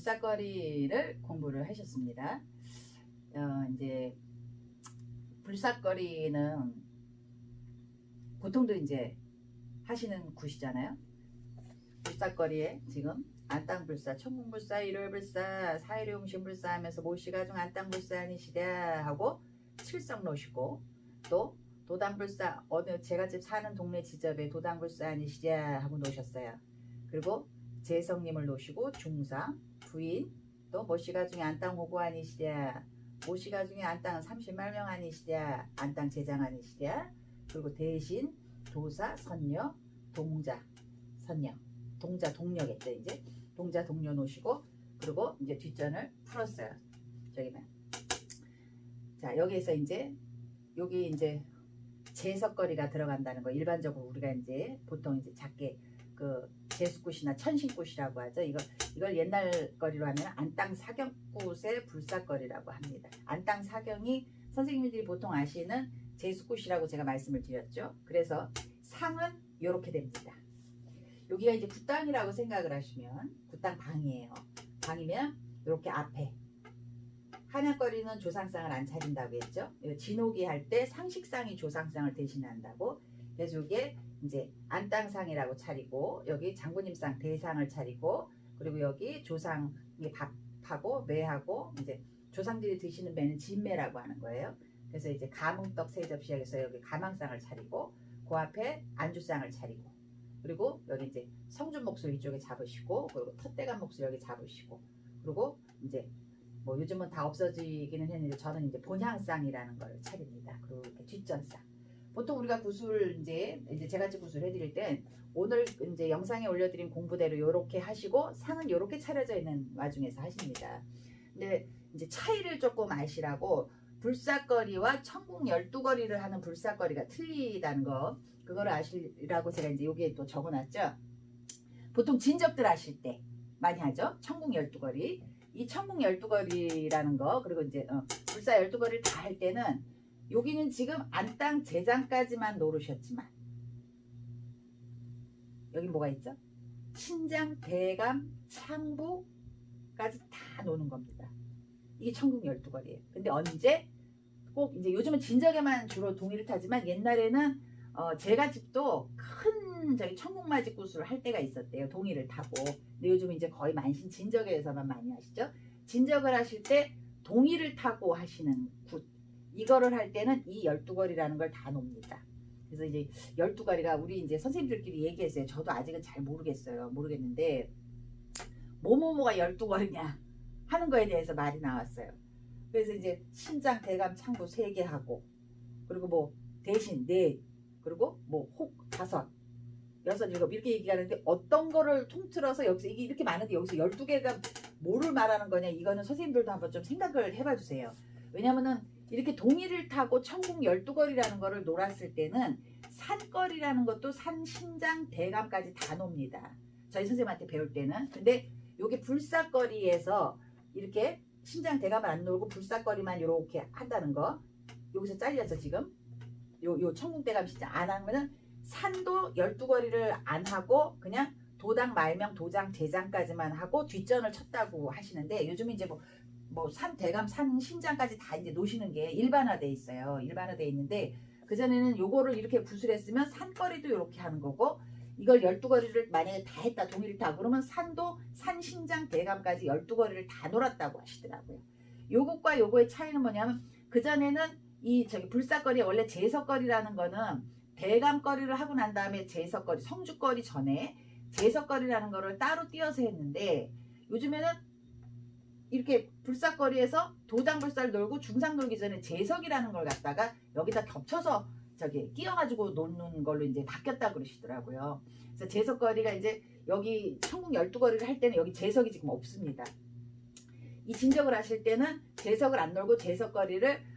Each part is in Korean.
불사거리를 공부를 하셨습니다. 이제 불사거리는 보통도 이제 하시는 굿이잖아요. 불사거리에 지금 안땅불사, 천궁불사, 일월불사, 사일용신불사 하면서 모시가중 안땅불사 아니시랴 하고 칠성 놓으시고, 또 도당불사, 어느 제가 집 사는 동네 지점에 도당불사 아니시랴 하고 놓으셨어요. 그리고 재성님을 놓으시고 중상, 부인, 또 모시가중에 안땅호구 아니시랴, 모시가중에 안땅은 30만명 아니시랴, 안땅 제장 아니시랴, 그리고 대신 도사, 선녀, 동자, 선녀, 동자, 동녀겠죠. 이제 동자, 동녀 놓으시고, 그리고 이제 뒷전을 풀었어요. 저기면. 자, 여기에서 이제 여기 이제 제석거리가 들어간다는 거. 일반적으로 우리가 이제 보통 이제 작게 그 제수굿이나 천신굿이라고 하죠. 이걸 옛날 거리로 하면 안땅 사경굿의 불사거리라고 합니다. 안땅 사경이 선생님들이 보통 아시는 제수굿이라고 제가 말씀을 드렸죠. 그래서 상은 이렇게 됩니다. 여기가 이제 굿땅이라고 생각을 하시면, 굿땅 방이에요. 방이면 이렇게 앞에 한약거리는 조상상을 안 차린다고 했죠. 진옥이 할 때 상식상이 조상상을 대신한다고. 그래서 이게 이제 안땅상이라고 차리고, 여기 장군님상 대상을 차리고, 그리고 여기 조상이 밥하고 매하고, 이제 조상들이 드시는 매는 진매라고 하는 거예요. 그래서 이제 가문떡 세 접시에서 여기 가망상을 차리고, 그 앞에 안주상을 차리고, 그리고 여기 이제 성준 목술 이쪽에 잡으시고, 그리고 텃대감 목술 여기 잡으시고, 그리고 이제 뭐 요즘은 다 없어지기는 했는데 저는 이제 본향상이라는 걸 차립니다. 그리고 이렇게 뒷전상. 보통 우리가 구슬 이제 제같이 구슬 해드릴 땐 오늘 이제 영상에 올려드린 공부대로 이렇게 하시고, 상은 이렇게 차려져 있는 와중에서 하십니다. 근데 이제 차이를 조금 아시라고, 불사거리와 천궁 12거리를 하는 불사거리가 틀리다는 거, 그거를 아시라고 제가 이제 여기에 또 적어놨죠. 보통 진접들 하실 때 많이 하죠. 천궁 12거리. 이 천궁 12거리라는 거, 그리고 이제 불사 12거리를 다 할 때는 여기는 지금 안땅 제장까지만 노르셨지만, 여기 뭐가 있죠? 신장, 대감, 창부까지 다 노는 겁니다. 이게 천궁 12거리예요. 근데 언제? 꼭 이제 요즘은 진적에만 주로 동의를 타지만, 옛날에는 제가 집도 큰 저기 천궁맞이 구슬을 할 때가 있었대요. 동의를 타고. 근데 요즘 이제 거의 만신 진적에서만 많이 하시죠. 진적을 하실 때 동의를 타고 하시는 굿, 이거를 할 때는 이 12거리라는 걸 다 놉니다. 그래서 이제 12거리가 우리 이제 선생님들끼리 얘기했어요. 저도 아직은 잘 모르겠는데 뭐뭐뭐가 12거리냐 하는 거에 대해서 말이 나왔어요. 그래서 이제 신장, 대감, 창부 3개 하고, 그리고 뭐 대신 4, 그리고 뭐 혹 5, 6, 7 이렇게 얘기하는데, 어떤 거를 통틀어서 여기서 이게 이렇게 많은데 여기서 12개가 뭐를 말하는 거냐, 이거는 선생님들도 한번 좀 생각을 해봐 주세요. 왜냐면은 이렇게 동의를 타고 천궁 12거리라는 거를 놀았을 때는 산거리라는 것도 산, 신장, 대감까지 다 놉니다. 저희 선생님한테 배울 때는. 근데 요게 불사거리에서 이렇게 신장, 대감을 안 놀고 불사거리만 이렇게 한다는 거, 여기서 잘려서 지금 요 천궁, 대감, 신장 안 하면은 산도 12거리를 안 하고 그냥 도당, 말명, 도장, 제장까지만 하고 뒷전을 쳤다고 하시는데, 요즘 이제 뭐 산, 대감, 산, 신장까지 다 이제 놓으시는 게 일반화돼 있어요. 일반화돼 있는데, 그전에는 요거를 이렇게 구슬했으면 산거리도 이렇게 하는 거고, 이걸 12거리를 만약에 다 했다, 동의를 다, 그러면 산도 산, 신장, 대감까지 12거리를 다 놀았다고 하시더라고요. 요것과 요거의 차이는 뭐냐면, 그전에는 이 저기 불사거리, 원래 제석거리라는 거는 대감거리를 하고 난 다음에 제석거리, 성주거리 전에 제석거리라는 거를 따로 띄어서 했는데, 요즘에는 이렇게 불사거리에서 도당불사를 놀고 중상 놀기 전에 제석이라는 걸 갖다가 여기다 겹쳐서 저기 끼워가지고 놓는 걸로 이제 바뀌었다 그러시더라고요. 그래서 제석거리가 이제 여기 천궁 12거리를 할 때는 여기 제석이 지금 없습니다. 이 진적을 하실 때는 제석을 안 놀고 제석거리를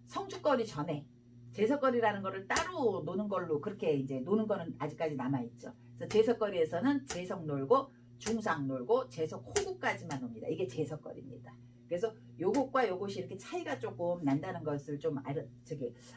성주거리 전에 제석거리라는 거를 따로 노는 걸로, 그렇게 이제 노는 거는 아직까지 남아있죠. 그래서 제석거리에서는 제석 놀고 중상 놀고 제석 호구까지만 놉니다. 이게 제석거리입니다. 그래서 요것과 요것이 이렇게 차이가 조금 난다는 것을 좀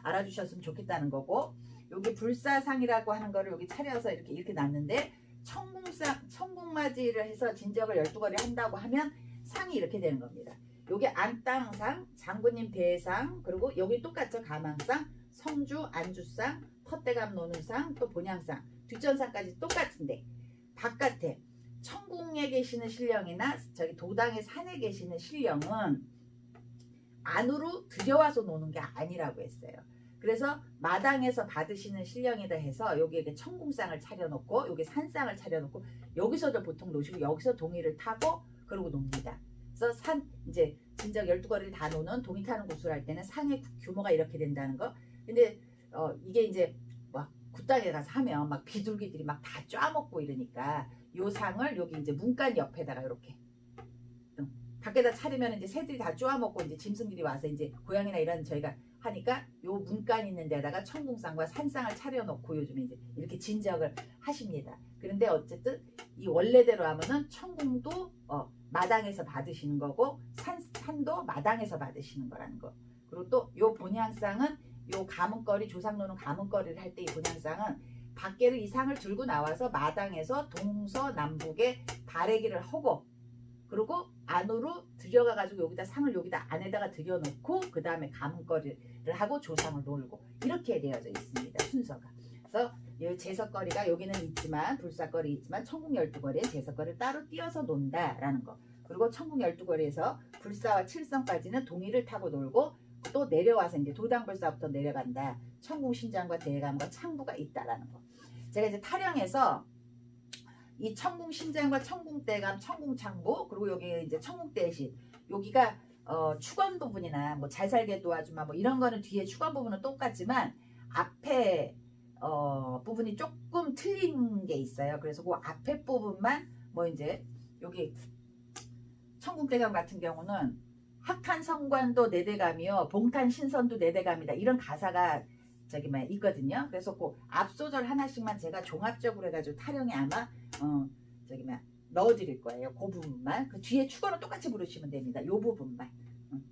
알아주셨으면 좋겠다는 거고, 여기 불사상이라고 하는 거를 여기 차려서 이렇게 놨는데, 청궁맞이를 해서 진적을 12거리 한다고 하면 상이 이렇게 되는 겁니다. 요게 안땅상, 장군님 대상, 그리고 여기 똑같죠. 가망상, 성주, 안주상, 텃대감 노는 상, 또 본향상, 뒷전상까지 똑같은데 바깥에 천궁에 계시는 신령이나 저기 도당의 산에 계시는 신령은 안으로 들여와서 노는 게 아니라고 했어요. 그래서 마당에서 받으시는 신령이다 해서 여기에 천궁상을 차려놓고 여기 산상을 차려놓고 여기서도 보통 노시고 여기서 동이를 타고 그러고 놉니다. 그래서 이제 진적 12거리를 다 노는 동이 타는 구슬 할 때는 상의 규모가 이렇게 된다는 거. 근데 이게 이제 막 굿당에 가서 하면 막 비둘기들이 막 다 쪄먹고 이러니까 요 상을 여기 이제 문간 옆에다가 이렇게 밖에다 차리면 이제 새들이 다 쪼아먹고 이제 짐승들이 와서 이제 고양이나 이런 저희가 하니까 요 문간 있는 데다가 천궁상과 산상을 차려놓고 요즘에 이제 이렇게 진적을 하십니다. 그런데 어쨌든 이 원래대로 하면은 천궁도 마당에서 받으시는 거고 산도 마당에서 받으시는 거라는 거. 그리고 또 요 본향상은 요 가문거리 조상 노는 가문거리를 할 때 이 본향상은 밖에를 이 상을 들고 나와서 마당에서 동서남북에 바래기를 하고 그리고 안으로 들여가 가지고 여기다 상을 여기다 안에다가 들여놓고 그 다음에 가문거리를 하고 조상을 놀고 이렇게 되어져 있습니다. 순서가. 그래서 이 제석거리가 여기는 있지만 불사거리 있지만 천궁 12거리에 제석거리를 따로 띄어서 논다라는 거. 그리고 천궁 12거리에서 불사와 칠성까지는 동이를 타고 놀고 또 내려와서 이제 도당불사부터 내려간다. 천궁 신장과 대감과 창부가 있다라는 거. 제가 이제 타령에서 이 천궁 신장과 천궁 대감, 천궁 창부 그리고 여기 이제 천궁 대신 여기가 축원 부분이나 뭐 잘 살게 도와주마 뭐 이런 거는 뒤에 축원 부분은 똑같지만 앞에 부분이 조금 틀린 게 있어요. 그래서 그 앞에 부분만 뭐 이제 여기 천궁 대감 같은 경우는 학탄 성관도 내대감이요 봉탄 신선도 내대감이다 이런 가사가 저기 뭐 있거든요. 그래서 그 앞소절 하나씩만 제가 종합적으로 해가지고 타령에 아마 저기 뭐 넣어드릴 거예요. 그 부분만 그 뒤에 축어는 똑같이 부르시면 됩니다. 요 부분만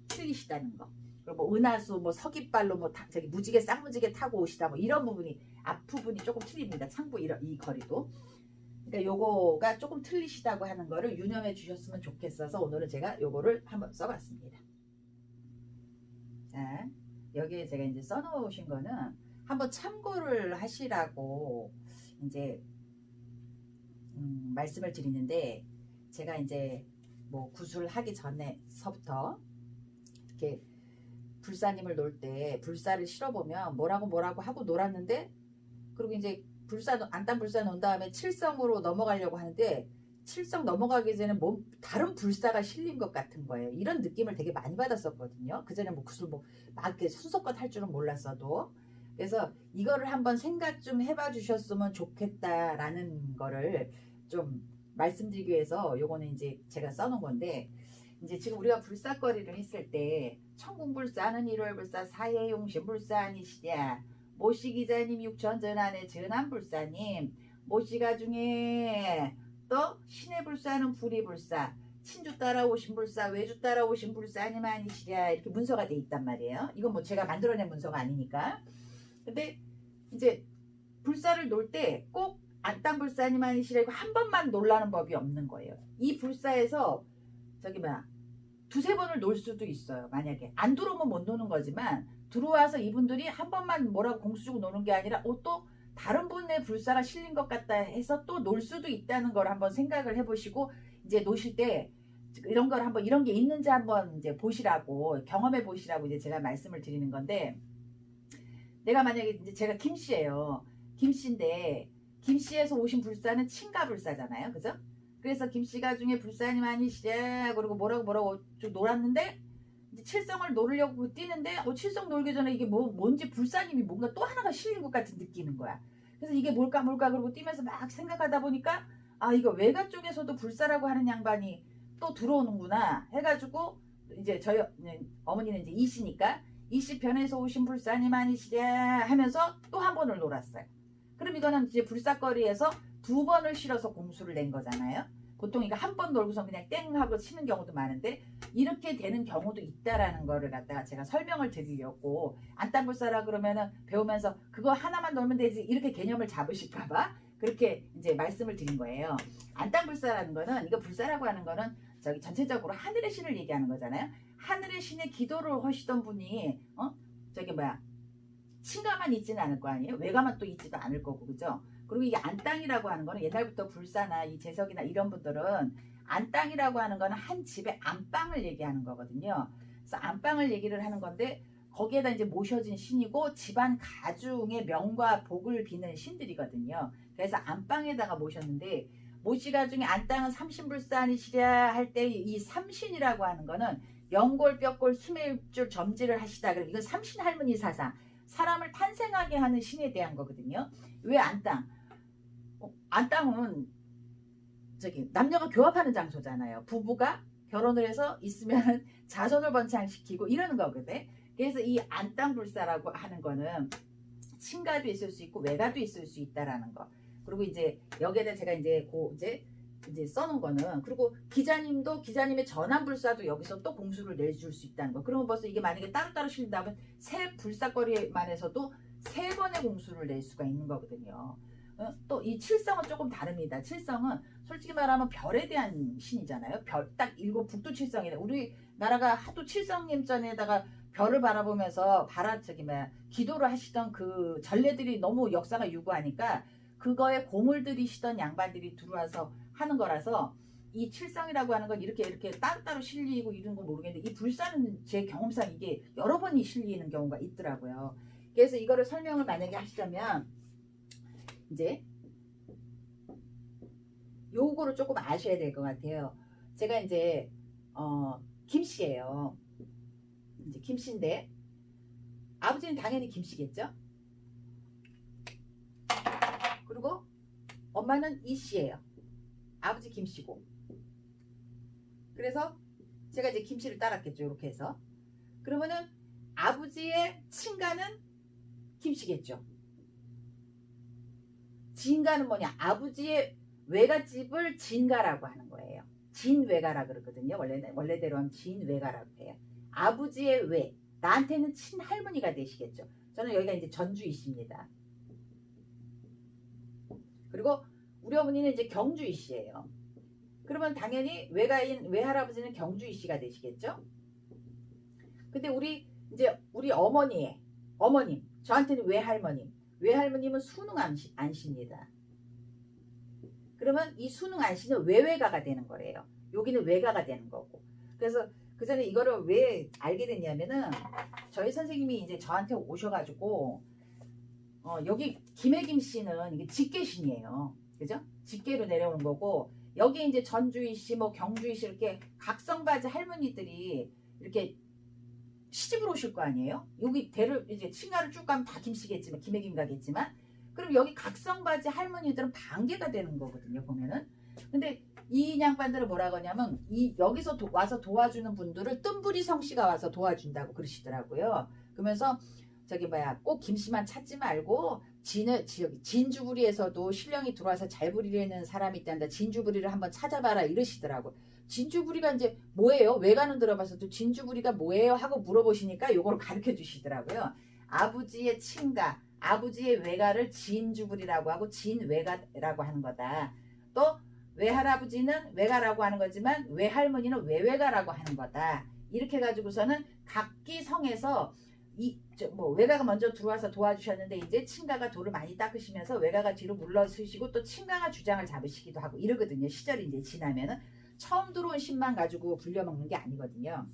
틀리시다는 거. 그리고 뭐 은하수 뭐 서깃발로 뭐 저기 무지개 쌍무지개 타고 오시다 뭐 이런 부분이 앞 부분이 조금 틀립니다. 창부 이 거리도. 그러니까 요거가 조금 틀리시다고 하는 거를 유념해 주셨으면 좋겠어서 오늘은 제가 요거를 한번 써봤습니다. 자, 여기에 제가 이제 써놓으신 거는 한번 참고를 하시라고 이제 말씀을 드리는데 제가 이제 뭐 구슬 하기 전에서부터 이렇게 불사님을 놀 때 불사를 실어보면 뭐라고 하고 놀았는데 그리고 이제 안단 불사 놓은 다음에 칠성으로 넘어가려고 하는데 칠성 넘어가기 전에 다른 불사가 실린 것 같은 거예요. 이런 느낌을 되게 많이 받았었거든요. 그전에 뭐 구슬 막 이렇게 순서껏 할 줄은 몰랐어도. 그래서 이거를 한번 생각 좀 해봐 주셨으면 좋겠다라는 거를 좀 말씀드리기 위해서 요거는 이제 제가 써놓은 건데 이제 지금 우리가 불사거리를 했을 때 천궁불사는 1월불사 사해용신불사 아니시랴 모씨기자님 육천전안의 전안불사님 모씨가 중에 또 신해불사는 불이불사 친주 따라오신 불사 외주 따라오신 불사님 아니시랴 이렇게 문서가 돼 있단 말이에요. 이건 뭐 제가 만들어낸 문서가 아니니까. 근데 이제 불사를 놀 때 꼭 안땅불사님 아니시랴 이거 한 번만 놀라는 법이 없는 거예요. 이 불사에서 저기 두세 번을 놀 수도 있어요. 만약에 안 들어오면 못 노는 거지만 들어와서 이분들이 한 번만 뭐라고 공수 주고 노는 게 아니라 또 다른 분의 불사가 실린 것 같다 해서 또 놀 수도 있다는 걸 한번 생각을 해보시고 이제 노실 때 이런 걸 한번 이런 게 있는지 한번 이제 보시라고 경험해 보시라고 이제 제가 말씀을 드리는 건데 내가 만약에 이제 제가 김씨예요. 김씨인데 김씨에서 오신 불사는 친가불사잖아요. 그죠? 그래서 김씨가 중에 불사님 아니시랴 그리고 뭐라고 쭉 놀았는데 이제 칠성을 노르려고 뛰는데 칠성 놀기 전에 이게 뭔지 불사님이 뭔가 또 하나가 실린 것 같은 느끼는 거야. 그래서 이게 뭘까 그러고 뛰면서 막 생각하다 보니까 아 이거 외가 쪽에서도 불사라고 하는 양반이 또 들어오는구나 해가지고 이제 저희 어머니는 이제 이씨니까 이씨 편에서 오신 불사님 아니시랴 하면서 또 한 번을 놀았어요. 그럼 이거는 이제 불사거리에서 두 번을 실어서 공수를 낸 거잖아요. 보통 이거 한 번 놀고서 그냥 땡 하고 치는 경우도 많은데 이렇게 되는 경우도 있다라는 거를 갖다가 제가 설명을 드리려고 안땅불사라 그러면은 배우면서 그거 하나만 놀면 되지 이렇게 개념을 잡으실까봐 그렇게 이제 말씀을 드린 거예요. 안땅불사라는 거는, 이거 불사라고 하는 거는 저기 전체적으로 하늘의 신을 얘기하는 거잖아요. 하늘의 신의 기도를 하시던 분이 저기 뭐야 친가만 있지는 않을 거 아니에요. 외가만 또 있지도 않을 거고, 그죠? 그리고 이게 안땅이라고 하는 거는 옛날부터 불사나 이 재석이나 이런 분들은 안땅이라고 하는 거는 한 집의 안방을 얘기하는 거거든요. 그래서 안방을 얘기를 하는 건데 거기에다 이제 모셔진 신이고 집안 가중의 명과 복을 비는 신들이거든요. 그래서 안방에다가 모셨는데 모시가 중에 안땅은 삼신불사니시랴 할 때 이 삼신이라고 하는 거는 영골 뼈골 힘의 줄 점지를 하시다. 그럼 이건 삼신 할머니 사상, 사람을 탄생하게 하는 신에 대한 거거든요. 왜 안땅? 안땅은 저기 남녀가 교합하는 장소잖아요. 부부가 결혼을 해서 있으면 자손을 번창시키고 이러는 거거든. 그래서 이 안땅불사라고 하는 거는 친가도 있을 수 있고 외가도 있을 수 있다라는 거. 그리고 이제 여기에다 제가 이제 이제 써놓은 거는, 그리고 기자님의 전환불사도 여기서 또 공수를 내줄 수 있다는 거. 그러면 벌써 이게 만약에 따로따로 실린다면 세 불사거리만 해서도 3번의 공수를 낼 수가 있는 거거든요. 또 이 칠성은 조금 다릅니다. 칠성은 솔직히 말하면 별에 대한 신이잖아요. 별, 딱 7 북두칠성이다. 우리나라가 하도 칠성님전에다가 별을 바라보면서 기도를 하시던 그 전례들이 너무 역사가 유구하니까 그거에 공을 들이시던 양반들이 들어와서 하는 거라서 이 칠성이라고 하는 건 이렇게 따로따로 실리고 이런 건 모르겠는데, 이 불사는 제 경험상 이게 여러 번이 실리는 경우가 있더라고요. 그래서 이거를 설명을 만약에 하시자면 이제 요거를 조금 아셔야 될 것 같아요. 제가 이제 김씨예요. 이제 김씨인데 아버지는 당연히 김씨겠죠. 그리고 엄마는 이씨예요. 아버지 김씨고. 그래서 제가 이제 김씨를 따랐겠죠. 이렇게 해서. 그러면은 아버지의 친가는 김씨겠죠. 진가는 뭐냐? 아버지의 외갓집을 진가라고 하는 거예요. 진외가라 그러거든요. 원래대로 하면 진외가라고 해요. 아버지의 외, 나한테는 친할머니가 되시겠죠. 저는 여기가 이제 전주이씨입니다. 그리고 우리 어머니는 이제 경주이씨예요. 그러면 당연히 외가인 외할아버지는 경주이씨가 되시겠죠. 근데 우리 어머님, 저한테는 외할머님은 순웅 안씨입니다. 그러면 이 순웅 안씨는 외외가가 되는 거래요. 여기는 외가가 되는 거고. 그래서 그 전에 이거를 왜 알게 됐냐면은 저희 선생님이 이제 저한테 오셔가지고 여기 김혜김 씨는 이게 직계신이에요. 그죠? 직계로 내려오는 거고, 여기 이제 전주이씨, 뭐 경주이씨 이렇게 각성바지 할머니들이 이렇게 시집을 오실 거 아니에요? 여기 대를 이제 친가를 쭉 가면 다 김씨겠지만, 김혜김 가겠지만, 그럼 여기 각성바지 할머니들은 반개가 되는 거거든요, 보면은. 근데 이 양반들은 뭐라고 하냐면, 여기서 와서 도와주는 분들을 뜸부리 성씨가 와서 도와준다고 그러시더라고요. 그러면서 꼭 김씨만 찾지 말고 진주부리에서도 신령이 들어와서 잘 부리려는 사람이 있단다. 진주부리를 한번 찾아봐라 이러시더라고. 진주부리가 이제 뭐예요? 외가는 들어봐서도 진주부리가 뭐예요? 하고 물어보시니까 요거를 가르쳐 주시더라고요. 아버지의 친가, 아버지의 외가를 진주부리라고 하고 진외가라고 하는 거다. 또 외할아버지는 외가라고 하는 거지만 외할머니는 외외가라고 하는 거다. 이렇게 가지고서는 각기 성에서 외가가 먼저 들어와서 도와주셨는데 이제 친가가 돌을 많이 닦으시면서 외가가 뒤로 물러서시고 또 친가가 주장을 잡으시기도 하고 이러거든요. 시절이 이제 지나면은 처음 들어온 신만 가지고 불려먹는 게 아니거든요.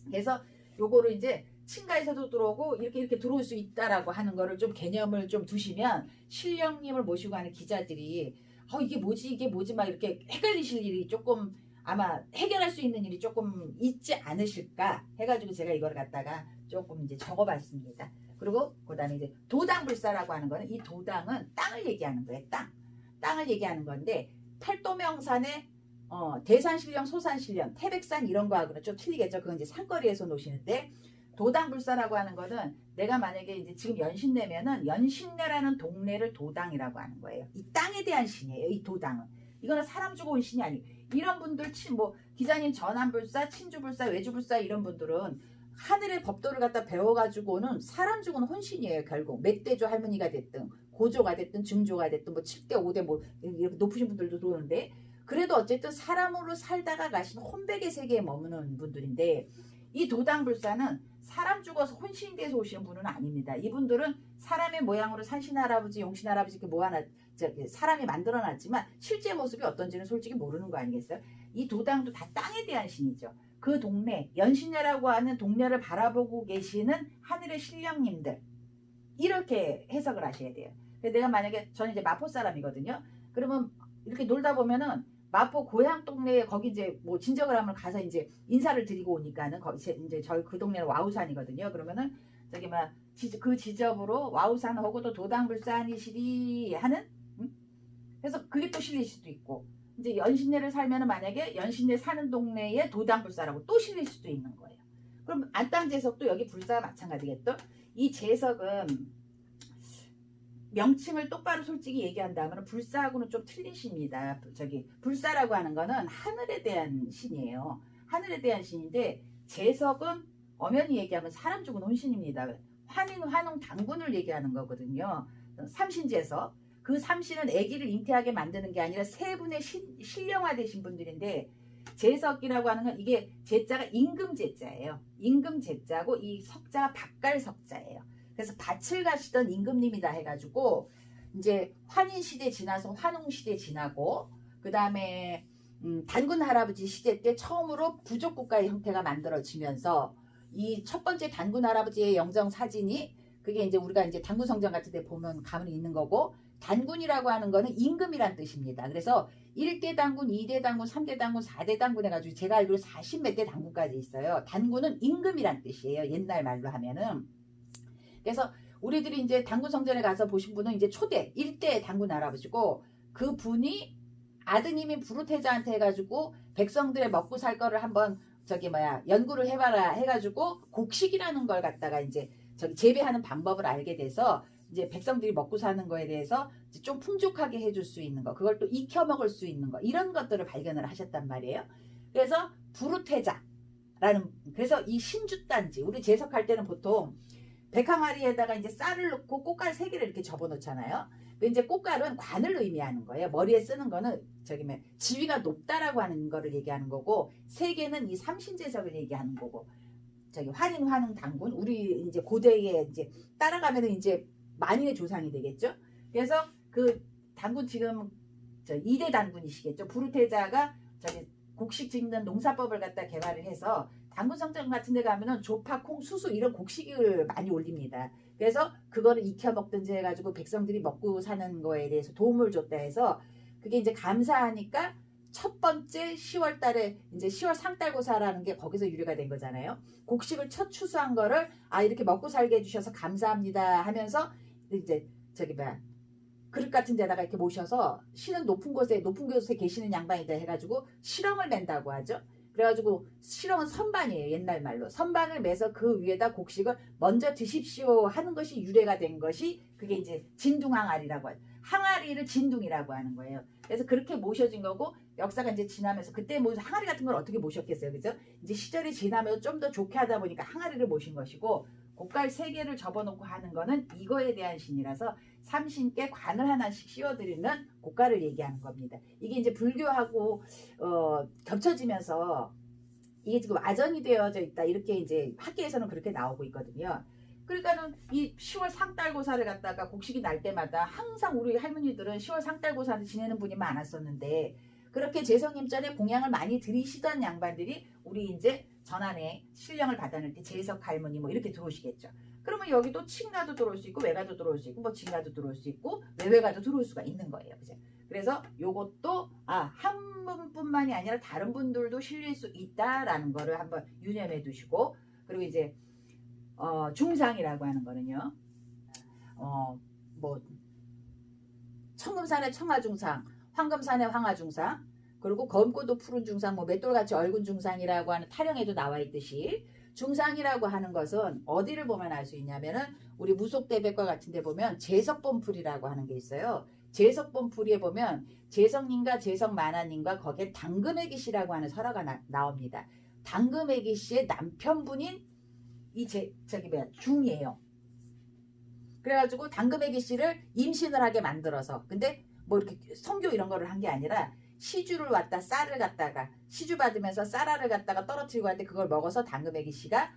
그래서 요거를 이제 친가에서도 들어오고 이렇게 들어올 수 있다라고 하는 거를 좀 개념을 좀 두시면 신령님을 모시고 하는 기자들이 이게 뭐지 막 이렇게 헷갈리실 일이 조금, 아마 해결할 수 있는 일이 조금 있지 않으실까 해가지고 제가 이걸 갖다가 조금 이제 적어봤습니다. 그리고 그 다음에 이제 도당불사라고 하는 거는, 이 도당은 땅을 얘기하는 거예요. 땅을 얘기하는 건데, 팔도명산에 대산신령, 소산신령, 태백산 이런 거하고는 좀 틀리겠죠. 그건 이제 산거리에서 노시는데, 도당불사라고 하는 거는 내가 만약에 이제 지금 연신내면은 연신내라는 동네를 도당이라고 하는 거예요. 이 땅에 대한 신이에요. 이 도당은. 이거는 사람 주고 온 신이 아니에요. 이런 분들 기자님 전환불사, 친주불사, 외주불사 이런 분들은 하늘의 법도를 갖다 배워가지고는 사람 죽은 혼신이에요. 결국 멧돼조 할머니가 됐든 고조가 됐든 증조가 됐든 뭐 7대 5대 뭐 이렇게 높으신 분들도 들어오는데, 그래도 어쨌든 사람으로 살다가 가신 혼백의 세계에 머무는 분들인데, 이 도당불사는 사람 죽어서 혼신이 돼서 오시는 분은 아닙니다. 이분들은 사람의 모양으로 산신할아버지 용신할아버지 이렇게 모아놨, 사람이 만들어놨지만 실제 모습이 어떤지는 솔직히 모르는 거 아니겠어요? 이 도당도 다 땅에 대한 신이죠. 그 동네 연신내라고 하는 동네를 바라보고 계시는 하늘의 신령님들, 이렇게 해석을 하셔야 돼요. 내가 만약에 저는 이제 마포 사람이거든요. 그러면 이렇게 놀다 보면은 마포 고향 동네에 거기 이제 뭐 진정을 하면 가서 이제 인사를 드리고 오니까는 거기 이제 저희 그 동네는 와우산이거든요. 그러면은 저기 막 그 지점으로 와우산하고 또 도당불산이시리 하는, 그래서 그게 또 실릴 수도 있고, 이제 연신내를 살면은 만약에 연신내 사는 동네에 도당불사라고 또 실릴 수도 있는 거예요. 그럼 안땅제석도 여기 불사가 마찬가지겠죠. 이 제석은 명칭을 똑바로 솔직히 얘기한다면 불사하고는 좀 틀린 신입니다. 저기 불사라고 하는 거는 하늘에 대한 신이에요. 하늘에 대한 신인데, 제석은 엄연히 얘기하면 사람 죽은 혼신입니다. 환인, 환웅, 당군을 얘기하는 거거든요. 삼신제석. 그 삼신은 아기를 잉태하게 만드는 게 아니라 세 분의 신령화되신 분들인데, 제석이라고 하는 건 이게 제자가 임금제자예요. 임금제자고 이 석자가 밭갈석자예요. 그래서 밭을 가시던 임금님이다 해가지고 이제 환인 시대 지나서 환웅 시대 지나고, 그 다음에 단군 할아버지 시대 때 처음으로 부족 국가의 형태가 만들어지면서, 이 첫 번째 단군 할아버지의 영정 사진이 그게 이제 우리가 이제 단군 성전 같은 데 보면 가면 있는 거고, 단군이라고 하는 거는 임금이란 뜻입니다. 그래서 1대 단군, 2대 단군, 3대 단군, 4대 단군 해가지고 제가 알기로 40몇 대 단군까지 있어요. 단군은 임금이란 뜻이에요. 옛날 말로 하면은. 그래서 우리들이 이제 단군 성전에 가서 보신 분은 이제 초대 1대 단군 할아버지고, 그 분이 아드님인 부르테자한테 해가지고 백성들의 먹고 살 거를 한번 저기 뭐야 연구를 해봐라 해가지고 곡식이라는 걸 갖다가 이제 저기 재배하는 방법을 알게 돼서 이제 백성들이 먹고 사는 거에 대해서 좀 풍족하게 해줄 수 있는 거, 그걸 또 익혀 먹을 수 있는 거, 이런 것들을 발견을 하셨단 말이에요. 그래서 부르테자라는, 그래서 이 신주단지 우리 제석할 때는 보통 백항아리에다가 이제 쌀을 넣고 꽃갈 3개를 이렇게 접어 놓잖아요. 근데 이제 꽃갈은 관을 의미하는 거예요. 머리에 쓰는 거는 저기 뭐 지위가 높다라고 하는 거를 얘기하는 거고, 3개는 이 삼신제석을 얘기하는 거고, 저기 환인, 환웅, 당군, 우리 이제 고대에 이제 따라가면은 이제 만인의 조상이 되겠죠. 그래서 그 당군 지금 저 2대 단군이시겠죠. 부르테자가 저기 곡식 짓는 농사법을 갖다 개발을 해서 당군 성전 같은 데 가면은 조파, 콩, 수수 이런 곡식을 많이 올립니다. 그래서 그거를 익혀 먹든지 해가지고 백성들이 먹고 사는 거에 대해서 도움을 줬다 해서, 그게 이제 감사하니까 첫 번째 10월 달에 이제 10월 상달고사라는 게 거기서 유래가 된 거잖아요. 곡식을 첫 추수한 거를 이렇게 먹고 살게 해주셔서 감사합니다 하면서 이제 저기 뭐야 그릇 같은 데다가 이렇게 모셔서 신은 높은 곳에 계시는 양반이다 해가지고 실형을 맨다고 하죠. 그래가지고 실형은 선반이에요. 옛날 말로 선반을 매서 그 위에다 곡식을 먼저 드십시오 하는 것이 유래가 된 것이, 그게 이제 진둥항아리라고 하죠. 항아리를 진둥이라고 하는 거예요. 그래서 그렇게 모셔진 거고, 역사가 이제 지나면서 그때 뭐 항아리 같은 걸 어떻게 모셨겠어요, 그죠? 이제 시절이 지나면서 좀 더 좋게 하다 보니까 항아리를 모신 것이고, 곡갈 3개를 접어놓고 하는 거는 이거에 대한 신이라서 삼신께 관을 하나씩 씌워드리는 곡갈을 얘기하는 겁니다. 이게 이제 불교하고 겹쳐지면서 이게 지금 아전이 되어져 있다, 이렇게 이제 학계에서는 그렇게 나오고 있거든요. 그러니까는 이 10월 상달고사를 갖다가 곡식이 날 때마다 항상 우리 할머니들은 10월 상달고사를 지내는 분이 많았었는데, 그렇게 제성님전에 공양을 많이 드리시던 양반들이 우리 이제 전안에 신령을 받아낼 때 제석 할머니 뭐 이렇게 들어오시겠죠. 그러면 여기도 친가도 들어올 수 있고 외가도 들어올 수 있고 뭐 진가도 들어올 수 있고 외외가도 들어올 수가 있는 거예요. 그죠? 그래서 요것도 한 분뿐만이 아니라 다른 분들도 실릴 수 있다라는 거를 한번 유념해 두시고, 그리고 이제 중상이라고 하는 거는요. 뭐 청금산의 청하중상, 황금산의 황하중상, 그리고 검고도 푸른 중상, 뭐 맷돌같이 얼군 중상이라고 하는 타령에도 나와 있듯이, 중상이라고 하는 것은 어디를 보면 알 수 있냐면은 우리 무속대백과 같은 데 보면 제석본풀이라고 하는 게 있어요. 제석본풀이에 보면 제석님과 제석만화님과 거기에 당금애기씨라고 하는 설화가 나옵니다. 당금애기씨의 남편분인 저기 뭐야 중이에요. 그래가지고 당금애기 씨를 임신을 하게 만들어서, 근데 뭐 이렇게 성교 이런 거를 한 게 아니라 시주를 왔다 쌀을 갖다가 시주 받으면서 쌀알을 갖다가 떨어뜨리고 할 때 그걸 먹어서 당금애기 씨가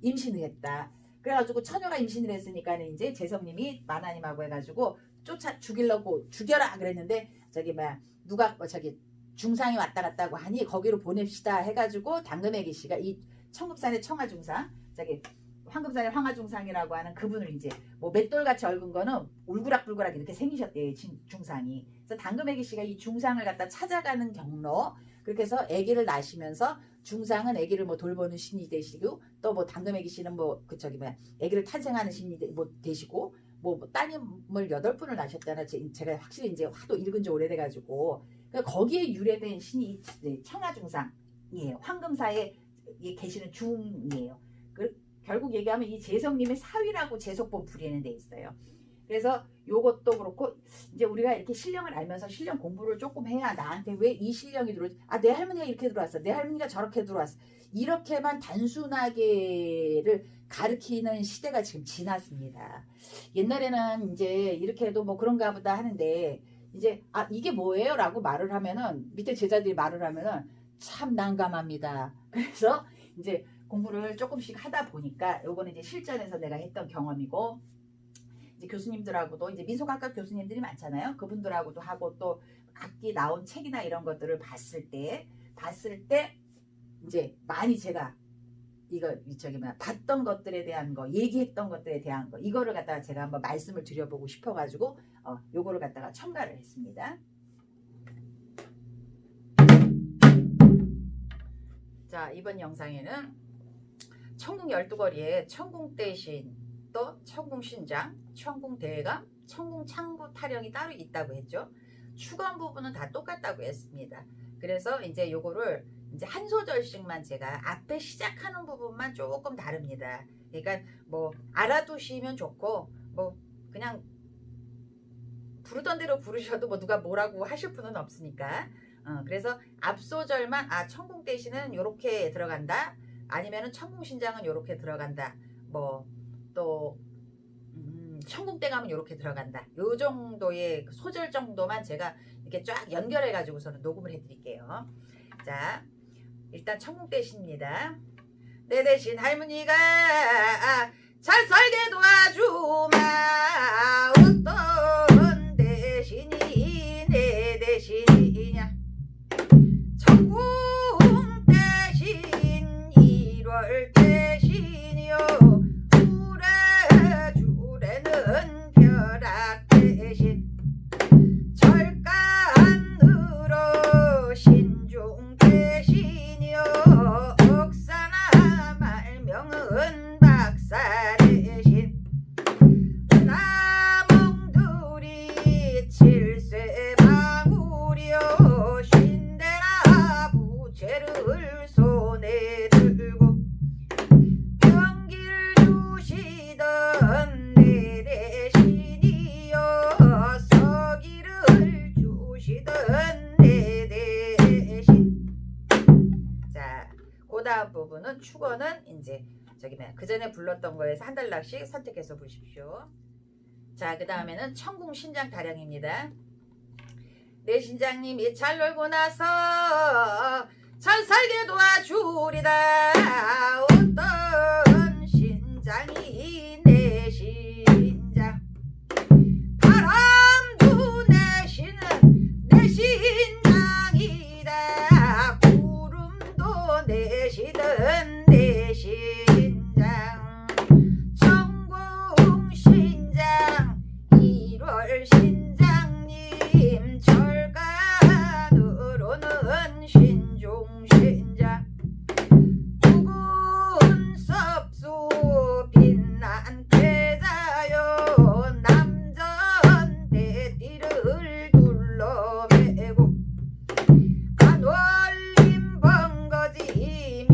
임신을 했다. 그래가지고 처녀가 임신을 했으니까는 이제 재성님이 만화님하고 해가지고 쫓아 죽이려고 죽여라 그랬는데 저기 뭐야 누가 저기 중상이 왔다 갔다 하고 하니 거기로 보냅시다 해가지고 당금애기 씨가 이 청급산의 청하중상 저기 황금산의 황하중상이라고 하는 그분을 이제 뭐 맷돌같이 얽은 거는 울그락불그락 이렇게 생기셨대요 중상이. 그래서 당금애기 씨가 이 중상을 갖다 찾아가는 경로, 그렇게 해서 아기를 낳으시면서 중상은 아기를 뭐 돌보는 신이 되시고 또 뭐 당금애기 씨는 뭐 그 저기 뭐야 아기를 탄생하는 신이 되시고 뭐 따님을 8분을 낳으셨잖아요. 제가 확실히 이제 하도 읽은 지 오래돼가지고 그러니까 거기에 유래된 신이 청하중상이에요. 황금사에 계시는 중이에요. 결국 얘기하면 이 재성님의 사위라고 재속본 부리는 데 있어요. 그래서 요것도 그렇고 이제 우리가 이렇게 신령을 알면서 신령 공부를 조금 해야 나한테 왜 이 신령이 들어오지? 아, 내 할머니가 이렇게 들어왔어. 내 할머니가 저렇게 들어왔어. 이렇게만 단순하게를 가르치는 시대가 지금 지났습니다. 옛날에는 이제 이렇게 해도 뭐 그런가 보다 하는데 이제 아 이게 뭐예요? 라고 말을 하면은 밑에 제자들이 말을 하면은 참 난감합니다. 그래서 이제 공부를 조금씩 하다 보니까 요거는 이제 실전에서 내가 했던 경험이고 이제 교수님들하고도 이제 민속학과 교수님들이 많잖아요. 그분들하고도 하고 또 각기 나온 책이나 이런 것들을 봤을 때 이제 많이 제가 이거 저기 뭐야 봤던 것들에 대한 거 얘기했던 것들에 대한 거 이거를 갖다가 제가 한번 말씀을 드려보고 싶어가지고 요거를 갖다가 첨가를 했습니다. 자 이번 영상에는 천궁 12거리에 천궁대신 또 천궁신장, 천궁대감, 천궁창부 타령이 따로 있다고 했죠. 추건 부분은 다 똑같다고 했습니다. 그래서 이제 요거를 이제 한 소절씩만 제가 앞에 시작하는 부분만 조금 다릅니다. 그러니까 뭐 알아두시면 좋고 뭐 그냥 부르던 대로 부르셔도 뭐 누가 뭐라고 하실 분은 없으니까 그래서 앞소절만 천궁대신은 요렇게 들어간다. 아니면은 천궁신장은 요렇게 들어간다. 뭐 또 천궁대감은 요렇게 들어간다. 요 정도의 소절 정도만 제가 이렇게 쫙 연결해 가지고서는 녹음을 해 드릴게요. 자 일단 천궁대신입니다. 내 대신 할머니가 잘 살게 도와주마. 어떤 대신이 내 대신이냐. 천궁 대신 1월 대신이요 주래주래는 벼락 대신 절간으로 신중 대신이요 억사나 말명은 박사 대신 나몽들이 칠쇠방울이요 신대나 부채를 손에 들고 병기를 주시던 내 대신이요 서기를 주시던 내 대신. 자, 그 다음 부분은 축어는 이제 저기 그 전에 불렀던 거에서 한 달락씩 선택해서 보십시오. 자, 그 다음에는 천궁신장 타령입니다. 내 신장님이 잘 놀고 나서 잘 살게 도와주리다. 어떤 신장이 내 신장 바람도 내시는 내 신장이다. 구름도 내시던 내 신장 천궁신장 1월 신장님 절간으로는 신중신장 묵은 섭수 빛난 태자요 남전 대띠를 둘러매고 안월림 번거지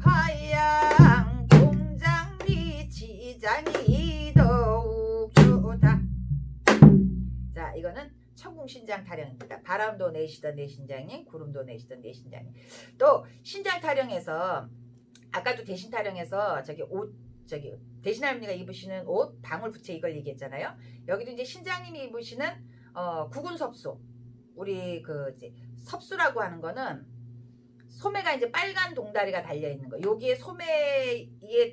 미라파양 공장리 지장이 더욱 좋다. 자 이거는 천궁신장 타령입니다. 바람도 내시던 내 신장님 구름도 내시던 내 신장님. 또 신장 타령에서 아까도 대신 타령에서 대신 할머니가 입으시는 옷 방울부채 이걸 얘기했잖아요. 여기도 이제 신장님이 입으시는 구군섭수, 우리 그 이제 섭수라고 하는 거는 소매가 이제 빨간 동다리가 달려 있는 거. 여기에 소매에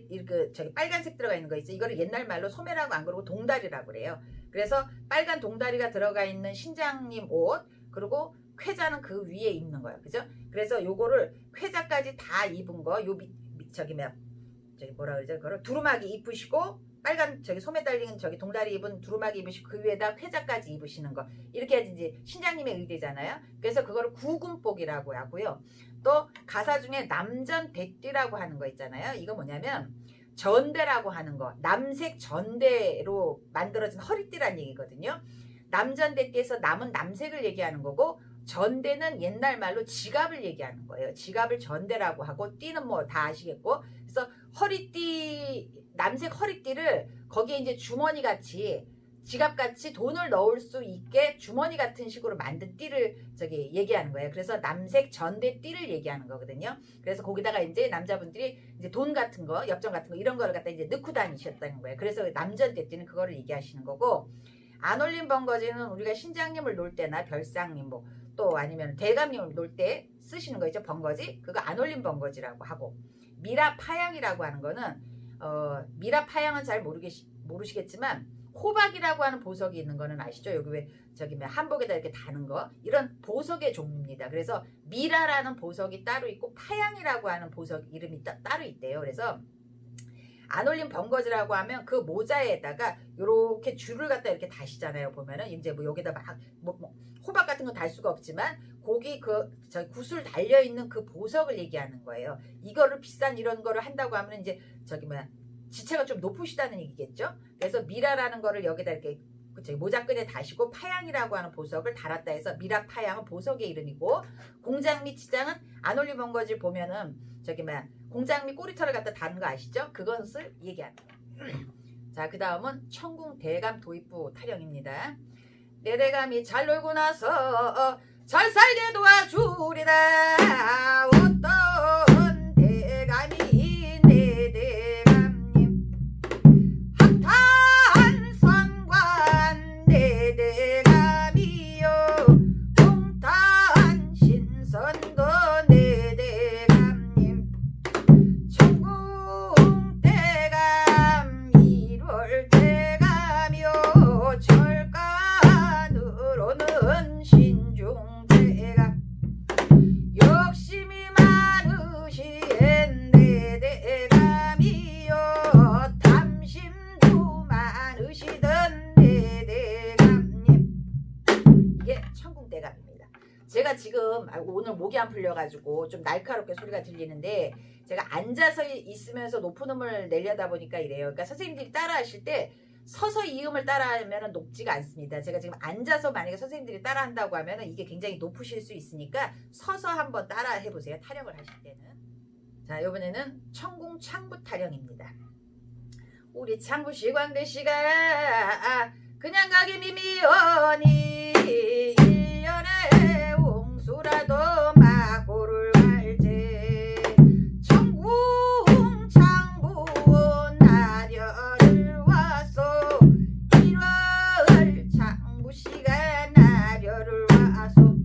이렇게 빨간색 들어가 있는 거 있죠. 이거를 옛날 말로 소매라고 안 그러고 동다리라고 그래요. 그래서 빨간 동다리가 들어가 있는 신장님 옷, 그리고 쾌자는 그 위에 입는 거예요. 그죠? 그래서 요거를 쾌자까지 다 입은 거, 요 뭐라 그러죠? 그거를 두루마기 입으시고, 빨간 소매 달린 동다리 입은 두루마기 입으시고, 그 위에다 쾌자까지 입으시는 거. 이렇게 해야지 이제 신장님의 의대잖아요. 그래서 그거를 구군복이라고 하고요. 또 가사 중에 남전대띠라고 하는 거 있잖아요. 이거 뭐냐면 전대라고 하는 거, 남색 전대로 만들어진 허리띠란 얘기거든요. 남전대띠에서 남은 남색을 얘기하는 거고, 전대는 옛날 말로 지갑을 얘기하는 거예요. 지갑을 전대라고 하고, 띠는 뭐 다 아시겠고, 그래서 허리띠, 남색 허리띠를 거기에 이제 주머니 같이, 지갑 같이 돈을 넣을 수 있게 주머니 같은 식으로 만든 띠를 얘기하는 거예요. 그래서 남색 전대 띠를 얘기하는 거거든요. 그래서 거기다가 이제 남자분들이 이제 돈 같은 거, 엽전 같은 거 이런 거를 갖다 이제 넣고 다니셨다는 거예요. 그래서 남전대 띠는 그거를 얘기하시는 거고, 안 올린 번거지는 우리가 신장님을 놓을 때나 별상님 또 아니면 대감님을 놓을 때 쓰시는 거 있죠. 번거지. 그거 안 올린 번거지라고 하고, 미라파양이라고 하는 거는 미라파양은 잘 모르시겠지만 호박이라고 하는 보석이 있는 거는 아시죠? 여기 왜 한복에다 이렇게 다는 거, 이런 보석의 종류입니다. 그래서 미라라는 보석이 따로 있고 파양이라고 하는 보석 이름이 따로 있대요. 그래서 안 올린 번거지라고 하면 그 모자에다가 이렇게 줄을 갖다 이렇게 다시잖아요. 보면은 이제 뭐 여기다 호박 같은 건 달 수가 없지만 고기 구슬 달려 있는 그 보석을 얘기하는 거예요. 이거를 비싼 이런 거를 한다고 하면 이제 지체가 좀 높으시다는 얘기겠죠. 그래서 미라라는 거를 여기다 이렇게 모자끈에 다시고, 파양이라고 하는 보석을 달았다 해서 미라파양은 보석의 이름이고, 공장 및 지장은 안 올린 번거지 보면은 공장 및 꼬리털을 갖다 다는 거 아시죠? 그것을 얘기하는 거예요. 자, 그 다음은 천궁 대감 도입부 타령입니다. 내 대감이 잘 놀고 나서 잘 살게 도와주리라. 어떤 대감이 내 대감님, 학탄선관 내 대감이요, 동탄 신선도 내 대감님, 천궁 대감 1월 대감이요, 절간으로는 신중 대감, 욕심이 많으신 내 대감이요, 탐심도 많으시던 내 대감님. 이게 천궁대감입니다. 제가 지금 오늘 목이 안 풀려가지고 좀 날카롭게 소리가 들리는데, 제가 앉아서 있으면서 높은 음을 내려다 보니까 이래요. 그러니까 선생님들이 따라 하실 때 서서 이 음을 따라하면 높지가 않습니다. 제가 지금 앉아서 만약에 선생님들이 따라 한다고 하면 이게 굉장히 높으실 수 있으니까 서서 한번 따라 해보세요. 타령을 하실 때는. 자, 이번에는 천궁 창부 타령입니다. 우리 창부 시광대씨가 그냥 가기 미미하니 1년에 옹수라도 마고를 갈지, 천궁 창부 나려를 와서 1월 창부씨가 나려를 와서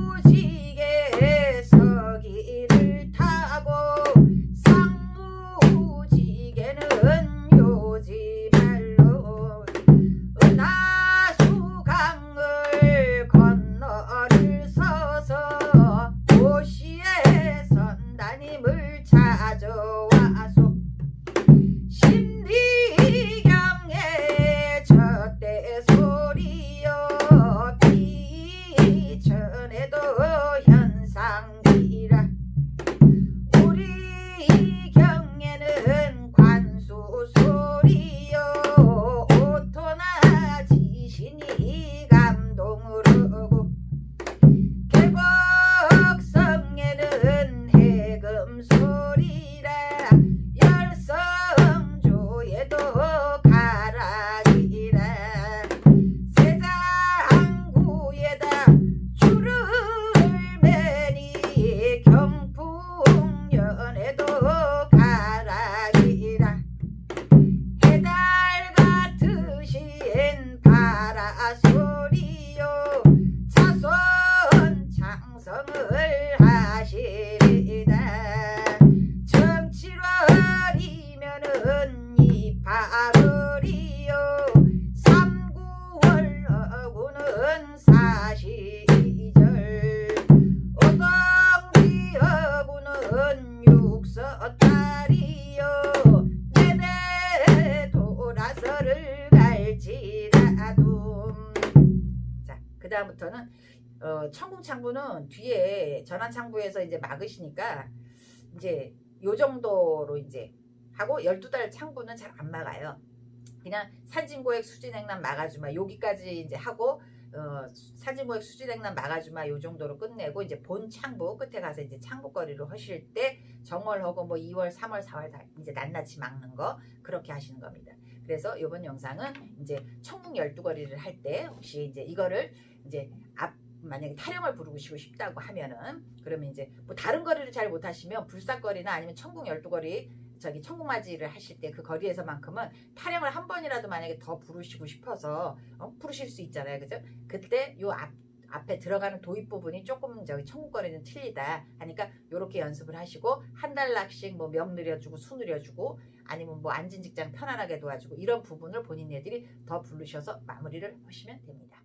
외무지게 서기를 타고, 상무지게는 요지발로 은하 가을이요 삼구월하고는 사시절 오동지하고는 육서달이요 내내 돌아서를 갈지라도. 자, 그 다음부터는 천궁창부는 뒤에 전환창부에서 이제 막으시니까 이제 요 정도로 이제 하고 12달 창부는 잘 안 막아요. 그냥 산진고액 수진행란 막아주마 여기까지 이제 하고 산진고액 수진행란 막아주마 요 정도로 끝내고 이제 본 창부 끝에 가서 이제 창부거리로 하실 때 정월하고 뭐 2월 3월 4월 이제 낱낱이 막는 거 그렇게 하시는 겁니다. 그래서 이번 영상은 이제 천궁 12거리를 할 때 혹시 이제 이거를 이제 만약에 타령을 부르시고 싶다고 하면은 그러면 이제 뭐 다른 거리를 잘 못하시면 불사거리나 아니면 천궁 12거리 저기 천궁맞이를 하실 때 그 거리에서만큼은 타령을 한 번이라도 만약에 더 부르시고 싶어서 부르실 수 있잖아요. 그죠? 그때 요 앞에 들어가는 도입 부분이 조금 저기 천궁거리는 틀리다 하니까 요렇게 연습을 하시고 한 달락씩 뭐 명 늘려주고 수 늘려주고 아니면 뭐 앉은 직장 편안하게 도와주고 이런 부분을 본인네들이 더 부르셔서 마무리를 하시면 됩니다.